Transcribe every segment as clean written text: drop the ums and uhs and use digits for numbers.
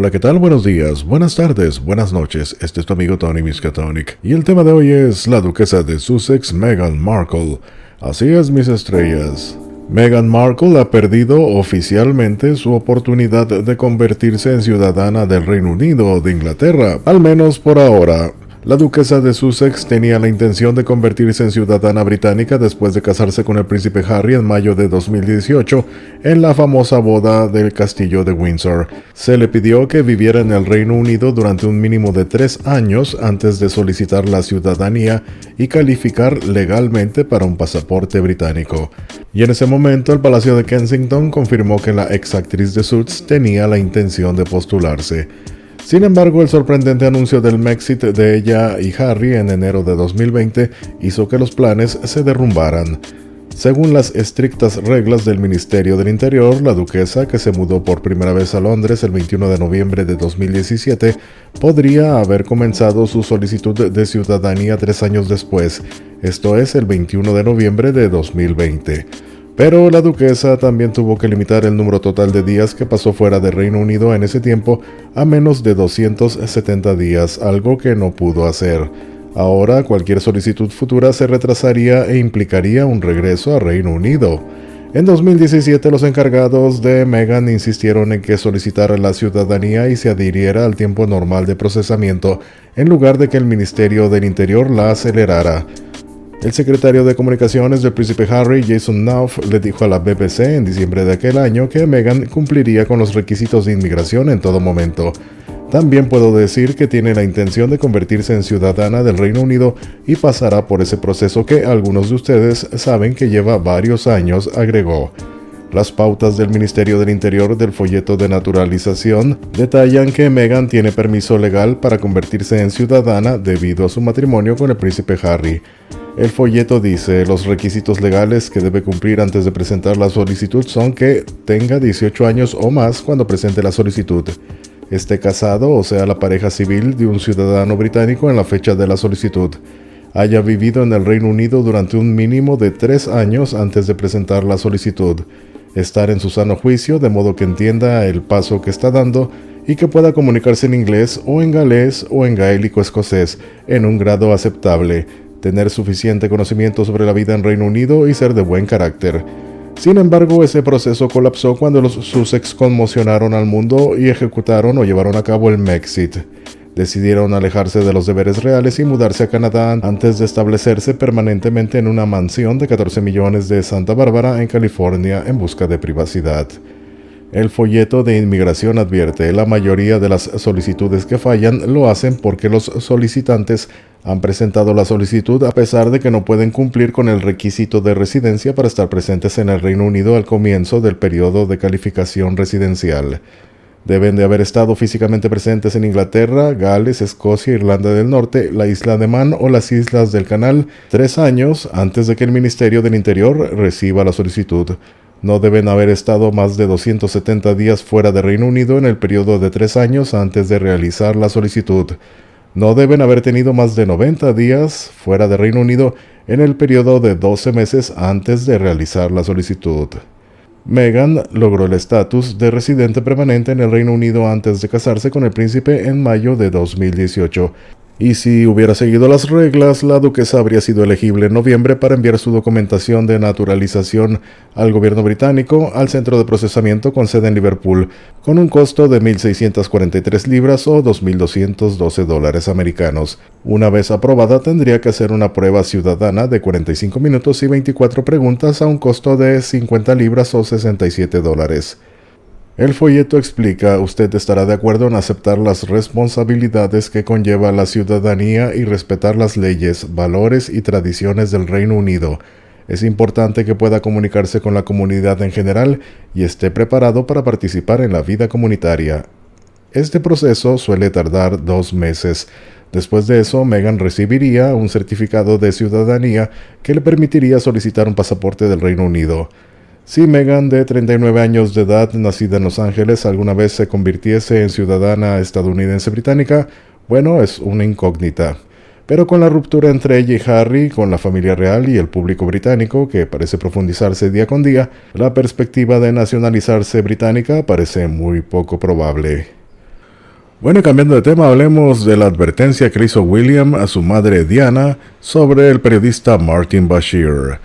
Hola, ¿qué tal? Buenos días, buenas tardes, buenas noches. Este es tu amigo Tony Miskatonic. Y el tema de hoy es la duquesa de Sussex, Meghan Markle. Así es, mis estrellas. Meghan Markle ha perdido oficialmente su oportunidad de convertirse en ciudadana del Reino Unido o de Inglaterra, al menos por ahora. La duquesa de Sussex tenía la intención de convertirse en ciudadana británica después de casarse con el príncipe Harry en mayo de 2018 en la famosa boda del castillo de Windsor. Se le pidió que viviera en el Reino Unido durante un mínimo de 3 años antes de solicitar la ciudadanía y calificar legalmente para un pasaporte británico. Y en ese momento el Palacio de Kensington confirmó que la ex actriz de Suits tenía la intención de postularse. Sin embargo, el sorprendente anuncio del Brexit de ella y Harry en enero de 2020 hizo que los planes se derrumbaran. Según las estrictas reglas del Ministerio del Interior, la duquesa, que se mudó por primera vez a Londres el 21 de noviembre de 2017, podría haber comenzado su solicitud de ciudadanía 3 años después, esto es, el 21 de noviembre de 2020. Pero la duquesa también tuvo que limitar el número total de días que pasó fuera del Reino Unido en ese tiempo a menos de 270 días, algo que no pudo hacer. Ahora, cualquier solicitud futura se retrasaría e implicaría un regreso al Reino Unido. En 2017, los encargados de Meghan insistieron en que solicitara la ciudadanía y se adhiriera al tiempo normal de procesamiento, en lugar de que el Ministerio del Interior la acelerara. El secretario de Comunicaciones del príncipe Harry, Jason Knauf, le dijo a la BBC en diciembre de aquel año que Meghan cumpliría con los requisitos de inmigración en todo momento. También puedo decir que tiene la intención de convertirse en ciudadana del Reino Unido y pasará por ese proceso que algunos de ustedes saben que lleva varios años, agregó. Las pautas del Ministerio del Interior del folleto de naturalización detallan que Meghan tiene permiso legal para convertirse en ciudadana debido a su matrimonio con el príncipe Harry. El folleto dice, los requisitos legales que debe cumplir antes de presentar la solicitud son que tenga 18 años o más cuando presente la solicitud, esté casado o sea la pareja civil de un ciudadano británico en la fecha de la solicitud, haya vivido en el Reino Unido durante un mínimo de 3 años antes de presentar la solicitud, estar en su sano juicio de modo que entienda el paso que está dando y que pueda comunicarse en inglés o en galés o en gaélico escocés en un grado aceptable, tener suficiente conocimiento sobre la vida en Reino Unido y ser de buen carácter. Sin embargo, ese proceso colapsó cuando los Sussex conmocionaron al mundo y ejecutaron o llevaron a cabo el Brexit. Decidieron alejarse de los deberes reales y mudarse a Canadá antes de establecerse permanentemente en una mansión de 14 millones de Santa Bárbara, en California, en busca de privacidad. El folleto de inmigración advierte, la mayoría de las solicitudes que fallan lo hacen porque los solicitantes han presentado la solicitud a pesar de que no pueden cumplir con el requisito de residencia para estar presentes en el Reino Unido al comienzo del periodo de calificación residencial. Deben de haber estado físicamente presentes en Inglaterra, Gales, Escocia, Irlanda del Norte, la isla de Man o las islas del Canal 3 años antes de que el Ministerio del Interior reciba la solicitud. No deben haber estado más de 270 días fuera de Reino Unido en el periodo de 3 años antes de realizar la solicitud. No deben haber tenido más de 90 días fuera de Reino Unido en el periodo de 12 meses antes de realizar la solicitud. Meghan logró el estatus de residente permanente en el Reino Unido antes de casarse con el príncipe en mayo de 2018. Y si hubiera seguido las reglas, la duquesa habría sido elegible en noviembre para enviar su documentación de naturalización al gobierno británico al centro de procesamiento con sede en Liverpool, con un costo de 1.643 libras o $2.212 americanos. Una vez aprobada, tendría que hacer una prueba ciudadana de 45 minutos y 24 preguntas a un costo de 50 libras o $67. El folleto explica, usted estará de acuerdo en aceptar las responsabilidades que conlleva la ciudadanía y respetar las leyes, valores y tradiciones del Reino Unido. Es importante que pueda comunicarse con la comunidad en general y esté preparado para participar en la vida comunitaria. Este proceso suele tardar 2 meses. Después de eso, Meghan recibiría un certificado de ciudadanía que le permitiría solicitar un pasaporte del Reino Unido. Si Meghan, de 39 años de edad, nacida en Los Ángeles, alguna vez se convirtiese en ciudadana estadounidense británica, bueno, es una incógnita. Pero con la ruptura entre ella y Harry, con la familia real y el público británico, que parece profundizarse día con día, la perspectiva de nacionalizarse británica parece muy poco probable. Bueno, y cambiando de tema, hablemos de la advertencia que le hizo William a su madre Diana sobre el periodista Martin Bashir.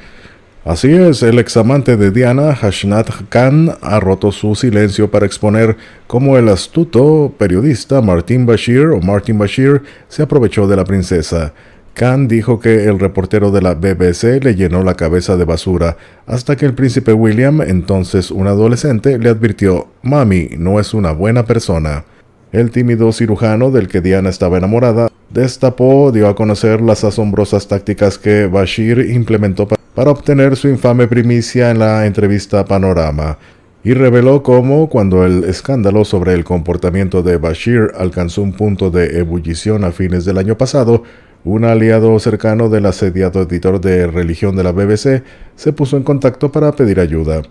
Así es, el examante de Diana, Hashnat Khan, ha roto su silencio para exponer cómo el astuto periodista Martin Bashir se aprovechó de la princesa. Khan dijo que el reportero de la BBC le llenó la cabeza de basura hasta que el príncipe William, entonces un adolescente, le advirtió: «Mami, no es una buena persona». El tímido cirujano del que Diana estaba enamorada dio a conocer las asombrosas tácticas que Bashir implementó para obtener su infame primicia en la entrevista Panorama, y reveló cómo, cuando el escándalo sobre el comportamiento de Bashir alcanzó un punto de ebullición a fines del año pasado, un aliado cercano del asediado editor de religión de la BBC se puso en contacto para pedir ayuda.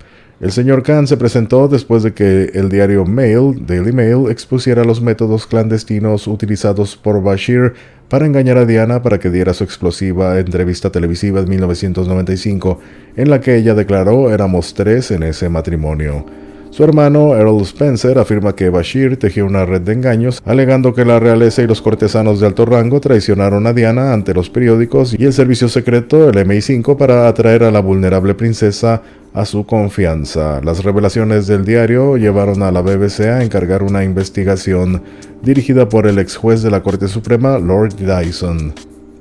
El señor Khan se presentó después de que el diario Daily Mail, expusiera los métodos clandestinos utilizados por Bashir para engañar a Diana para que diera su explosiva entrevista televisiva en 1995, en la que ella declaró: «Éramos 3 en ese matrimonio». Su hermano Errol Spencer afirma que Bashir tejió una red de engaños, alegando que la realeza y los cortesanos de alto rango traicionaron a Diana ante los periódicos y el servicio secreto, el MI5, para atraer a la vulnerable princesa a su confianza. Las revelaciones del diario llevaron a la BBC a encargar una investigación dirigida por el ex juez de la Corte Suprema, Lord Dyson.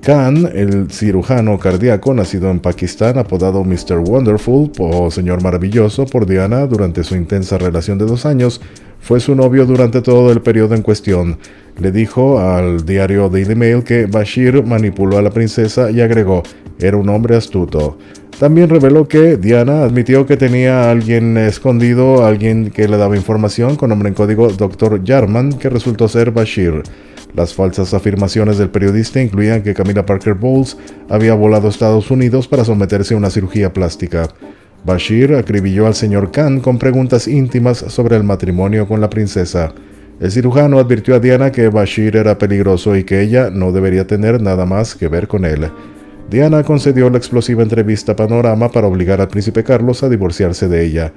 Khan, el cirujano cardíaco nacido en Pakistán, apodado Mr. Wonderful o Señor Maravilloso por Diana durante su intensa relación de 2 años, fue su novio durante todo el periodo en cuestión. Le dijo al diario Daily Mail que Bashir manipuló a la princesa y agregó: «Era un hombre astuto». También reveló que Diana admitió que tenía a alguien escondido, alguien que le daba información con nombre en código Dr. Jarman, que resultó ser Bashir. Las falsas afirmaciones del periodista incluían que Camilla Parker Bowles había volado a Estados Unidos para someterse a una cirugía plástica. Bashir acribilló al señor Khan con preguntas íntimas sobre el matrimonio con la princesa. El cirujano advirtió a Diana que Bashir era peligroso y que ella no debería tener nada más que ver con él. Diana concedió la explosiva entrevista Panorama para obligar al príncipe Carlos a divorciarse de ella.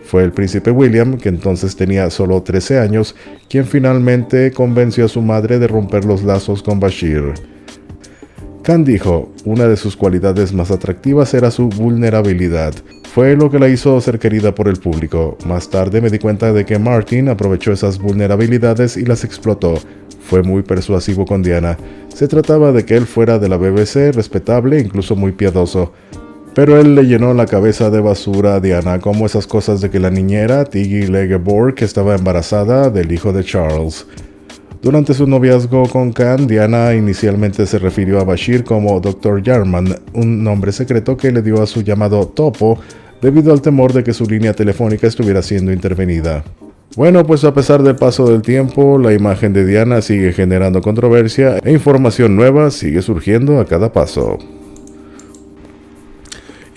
Fue el príncipe William, que entonces tenía solo 13 años, quien finalmente convenció a su madre de romper los lazos con Bashir. Khan dijo: «Una de sus cualidades más atractivas era su vulnerabilidad. Fue lo que la hizo ser querida por el público. Más tarde me di cuenta de que Martin aprovechó esas vulnerabilidades y las explotó. Fue muy persuasivo con Diana. Se trataba de que él fuera de la BBC, respetable e incluso muy piadoso. Pero él le llenó la cabeza de basura a Diana, como esas cosas de que la niñera, Tiggy Legeborg, estaba embarazada del hijo de Charles». Durante su noviazgo con Khan, Diana inicialmente se refirió a Bashir como Dr. Jarman, un nombre secreto que le dio a su llamado Topo, debido al temor de que su línea telefónica estuviera siendo intervenida. Bueno, pues a pesar del paso del tiempo, la imagen de Diana sigue generando controversia e información nueva sigue surgiendo a cada paso.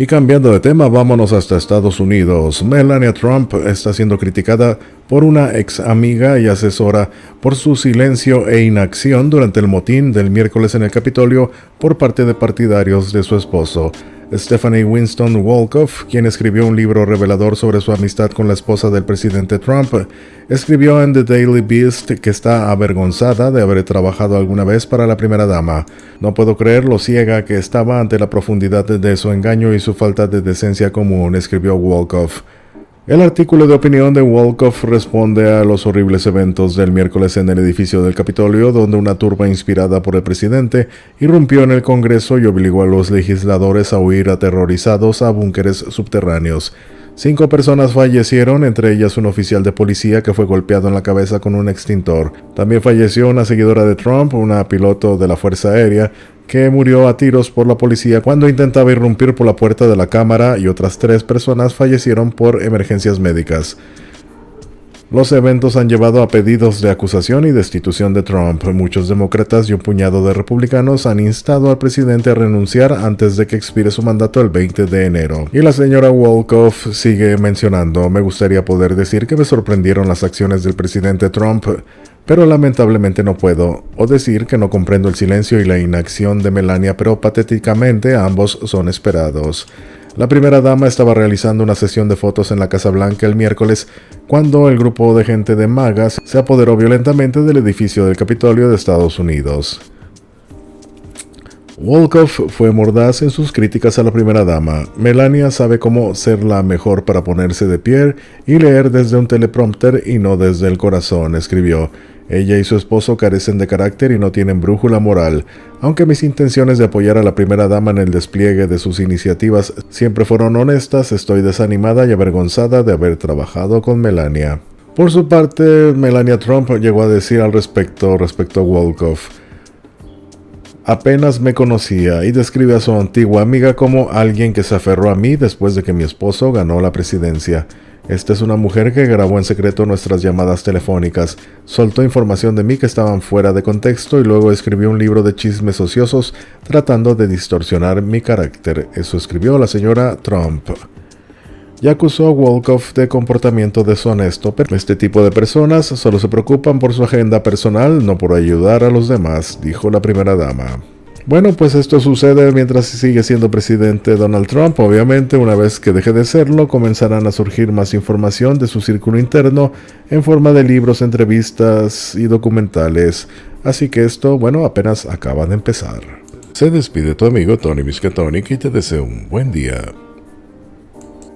Y cambiando de tema, vámonos hasta Estados Unidos. Melania Trump está siendo criticada por una ex amiga y asesora por su silencio e inacción durante el motín del miércoles en el Capitolio por parte de partidarios de su esposo. Stephanie Winston Wolkoff, quien escribió un libro revelador sobre su amistad con la esposa del presidente Trump, escribió en The Daily Beast que está avergonzada de haber trabajado alguna vez para la primera dama. «No puedo creer lo ciega que estaba ante la profundidad de su engaño y su falta de decencia común», escribió Wolkoff. El artículo de opinión de Wolkoff responde a los horribles eventos del miércoles en el edificio del Capitolio, donde una turba inspirada por el presidente irrumpió en el Congreso y obligó a los legisladores a huir aterrorizados a búnkeres subterráneos. 5 personas fallecieron, entre ellas un oficial de policía que fue golpeado en la cabeza con un extintor. También falleció una seguidora de Trump, una piloto de la Fuerza Aérea, que murió a tiros por la policía cuando intentaba irrumpir por la puerta de la Cámara, y otras 3 personas fallecieron por emergencias médicas. Los eventos han llevado a pedidos de acusación y destitución de Trump. Muchos demócratas y un puñado de republicanos han instado al presidente a renunciar antes de que expire su mandato el 20 de enero. Y la señora Wolkoff sigue mencionando: «Me gustaría poder decir que me sorprendieron las acciones del presidente Trump, pero lamentablemente no puedo, o decir que no comprendo el silencio y la inacción de Melania, pero patéticamente ambos son esperados». La primera dama estaba realizando una sesión de fotos en la Casa Blanca el miércoles cuando el grupo de gente de MAGA se apoderó violentamente del edificio del Capitolio de Estados Unidos. Wolkoff fue mordaz en sus críticas a la primera dama. Melania sabe cómo ser la mejor para ponerse de pie y leer desde un teleprompter y no desde el corazón, escribió. Ella y su esposo carecen de carácter y no tienen brújula moral. Aunque mis intenciones de apoyar a la primera dama en el despliegue de sus iniciativas siempre fueron honestas, estoy desanimada y avergonzada de haber trabajado con Melania. Por su parte, Melania Trump llegó a decir al respecto a Wolkoff: apenas me conocía, y describe a su antigua amiga como alguien que se aferró a mí después de que mi esposo ganó la presidencia. Esta es una mujer que grabó en secreto nuestras llamadas telefónicas, soltó información de mí que estaban fuera de contexto y luego escribió un libro de chismes ociosos tratando de distorsionar mi carácter. Eso escribió la señora Trump. Y acusó a Wolkoff de comportamiento deshonesto, pero este tipo de personas solo se preocupan por su agenda personal, no por ayudar a los demás, dijo la primera dama. Bueno, pues esto sucede mientras sigue siendo presidente Donald Trump. Obviamente, una vez que deje de serlo, comenzarán a surgir más información de su círculo interno en forma de libros, entrevistas y documentales. Así que esto, bueno, apenas acaba de empezar. Se despide tu amigo Tony Miskatonic y te deseo un buen día.